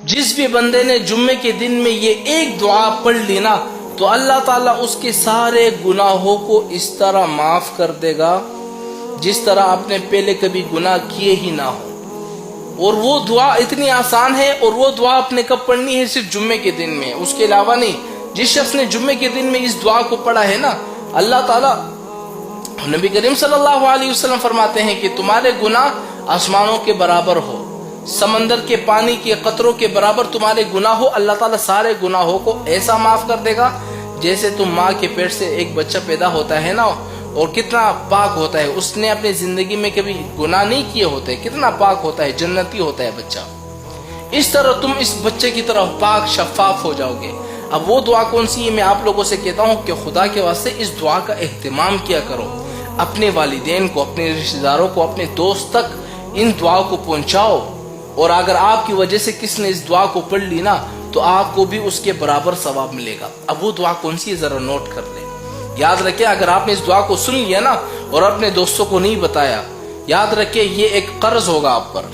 جس بھی بندے نے جمعے کے دن میں یہ ایک دعا پڑھ لی نا تو اللہ تعالیٰ اس کے سارے گناہوں کو اس طرح معاف کر دے گا جس طرح آپ نے پہلے کبھی گناہ کیے ہی نہ ہو. اور وہ دعا اتنی آسان ہے، اور وہ دعا آپ نے کب پڑھنی ہے؟ صرف جمعے کے دن میں، اس کے علاوہ نہیں. جس شخص نے جمعے کے دن میں اس دعا کو پڑھا ہے نا، اللہ تعالیٰ، نبی کریم صلی اللہ علیہ وسلم فرماتے ہیں کہ تمہارے گناہ آسمانوں کے برابر ہو، سمندر کے پانی کے قطروں کے برابر تمہارے گناہ ہو، اللہ تعالیٰ سارے گناہوں کو ایسا معاف کر دے گا جیسے تم ماں کے پیٹ سے ایک بچہ پیدا ہوتا ہے نا، اور کتنا پاک ہوتا ہے، اس نے اپنی زندگی میں کبھی گناہ نہیں کیے ہوتے، کتنا پاک ہوتا ہے، جنتی ہوتا ہے بچہ، اس طرح تم اس بچے کی طرح پاک شفاف ہو جاؤ گے. اب وہ دعا کون سی ہے؟ میں آپ لوگوں سے کہتا ہوں کہ خدا کے واسطے اس دعا کا اہتمام کیا کرو، اپنے والدین کو، اپنے رشتہ داروں کو، اپنے دوست تک ان دعا کو پہنچاؤ. اور اگر آپ کی وجہ سے کس نے اس دعا کو پڑھ لی نا تو آپ کو بھی اس کے برابر ثواب ملے گا. اب وہ دعا کون سی ہے ذرا نوٹ کر لیں. یاد رکھیں، اگر آپ نے اس دعا کو سن لیا نا اور اپنے دوستوں کو نہیں بتایا، یاد رکھیں یہ ایک قرض ہوگا آپ پر،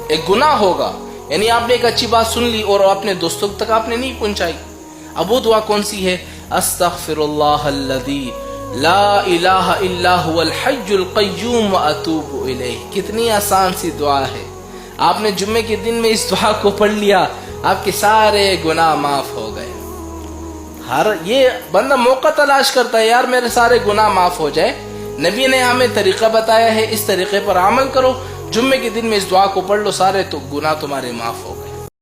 ایک گناہ ہوگا. یعنی آپ نے ایک اچھی بات سن لی اور اپنے دوستوں تک آپ نے نہیں پہنچائی. اب وہ دعا کون سی ہے؟ استغفر اللہ الذی لا الہ الا هو الحی القیوم واتوب الیہ. کتنی آسان سی دعا ہے. آپ نے جمعے کے دن میں اس دعا کو پڑھ لیا، آپ کے سارے گناہ معاف ہو گئے. یہ بندہ موقع تلاش کرتا ہے، یار میرے سارے گناہ معاف ہو جائے. نبی نے ہمیں طریقہ بتایا ہے، اس طریقے پر عمل کرو. جمعے کے دن میں اس دعا کو پڑھ لو، سارے تو گناہ تمہارے معاف ہو گئے.